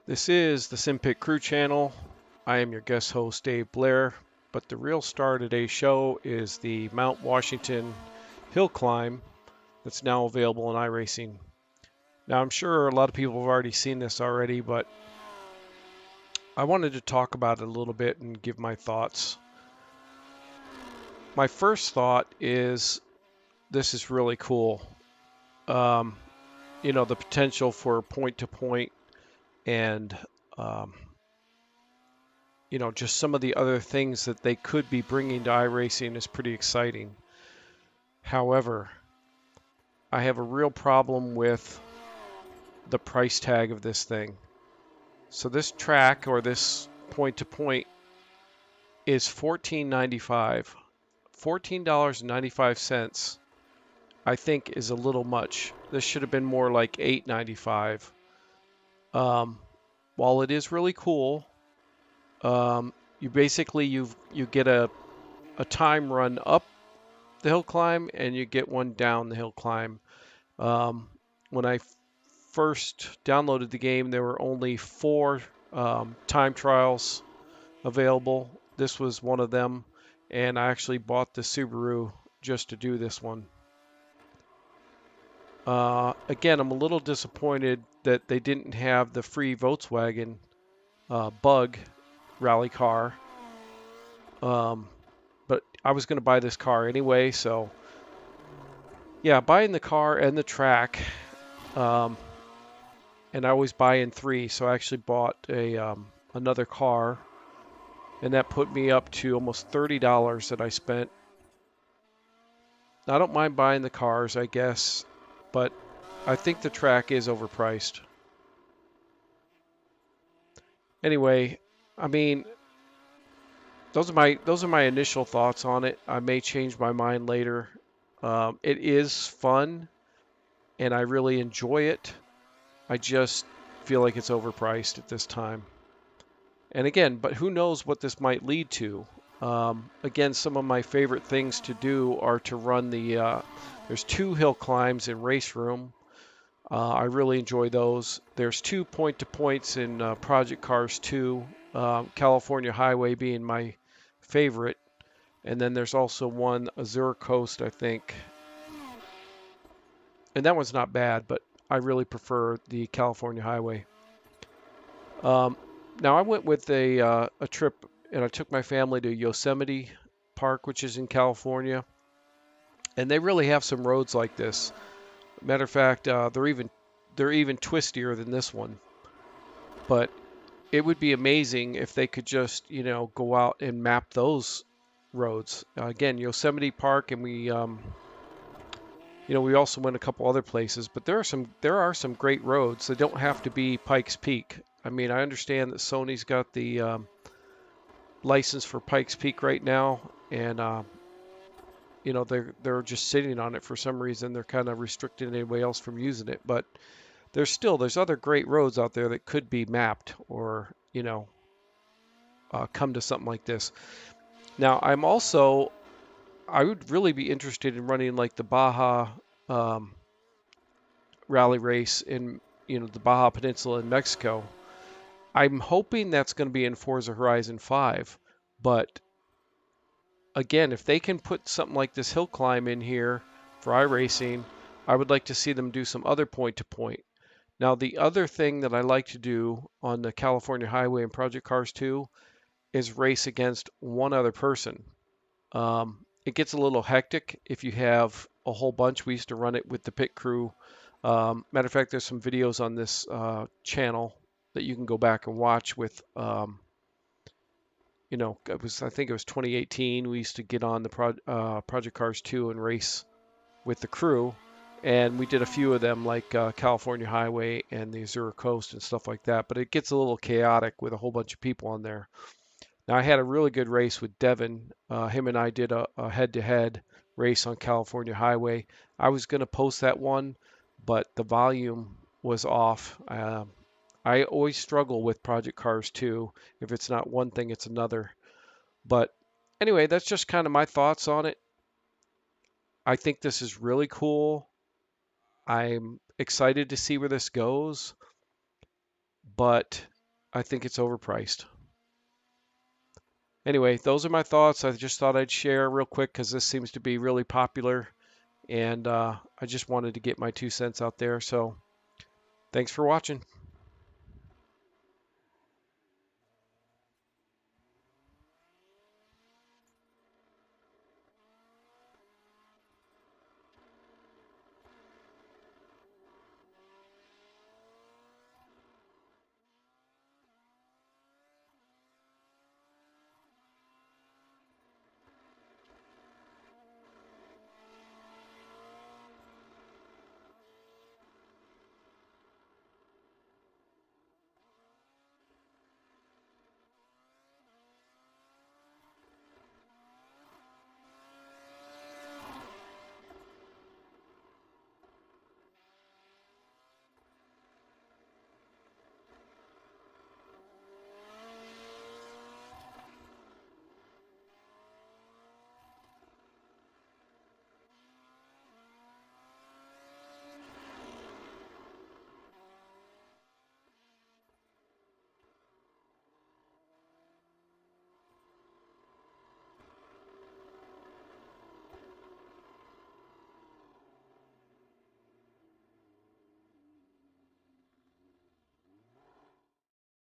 This is the SimPit Crew channel. I am your guest host, Dave Blair, but the real star of today's show is the Mount Washington hill climb that's now available in iRacing. Now, I'm sure a lot of people have already seen this already, but I wanted to talk about it a little bit and give my thoughts. My first thought is this is really cool. Um, the potential for point to point and um, just some of the other things that they could be bringing to iRacing is pretty exciting. However, I have a real problem with the price tag of this thing. So this track or this point to point is $14.95. $14.95 I think is a little much. This should have been more like $8.95. Um, while it is really cool, you basically you get a time run up the hill climb and you get one down the hill climb. When I first downloaded the game, there were only 4 time trials available. This was one of them, and I actually bought the Subaru just to do this one. Again, I'm a little disappointed that they didn't have the free Volkswagen Bug rally car. But I was going to buy this car anyway, so yeah, buying the car and the track. And I always buy in 3, so I actually bought another car, and that put me up to almost $30 that I spent. Now, I don't mind buying the cars, I guess, but I think the track is overpriced. Anyway, I mean, those are my initial thoughts on it. I may change my mind later. It is fun, and I really enjoy it. I just feel like it's overpriced at this time. And again, but who knows what this might lead to. Again, some of my favorite things to do are to run there's 2 hill climbs in Race Room. I really enjoy those. There's 2 point-to-points in Project Cars 2, California Highway being my favorite. And then there's also one, Azure Coast, I think. And that one's not bad, but I really prefer the California Highway. Now I went with a trip, and I took my family to Yosemite Park, which is in California, and they really have some roads like this. Matter of fact, they're even twistier than this one. But it would be amazing if they could just go out and map those roads. Again, Yosemite Park, and we also went a couple other places, but there are some great roads. They don't have to be Pikes Peak. I mean, I understand that Sony's got the license for Pikes Peak right now, and they're just sitting on it for some reason. They're kind of restricting anybody else from using it, but there's other great roads out there that could be mapped or come to something like this. Now, I would really be interested in running like the Baja um, rally race in the Baja Peninsula in Mexico. I'm hoping that's going to be in Forza Horizon 5, but again, if they can put something like this hill climb in here for iRacing, I would like to see them do some other point-to-point. Now, the other thing that I like to do on the California Highway in Project Cars 2 is race against one other person. It gets a little hectic if you have a whole bunch. We used to run it with the pit crew. Matter of fact, there's some videos on this channel that you can go back and watch with I think it was 2018. We used to get on the Project Cars 2 and race with the crew, and we did a few of them like California Highway and the Azure Coast and stuff like that. But it gets a little chaotic with a whole bunch of people on there. Now I had a really good race with Devin. Him and I did a head-to-head race on California Highway. I was going to post that one, but the volume was off. I always struggle with Project Cars 2. If it's not one thing, it's another. But anyway, that's just kind of my thoughts on it. I think this is really cool. I'm excited to see where this goes. But I think it's overpriced. Anyway, those are my thoughts. I just thought I'd share real quick because this seems to be really popular, and I just wanted to get my 2 cents out there. So thanks for watching.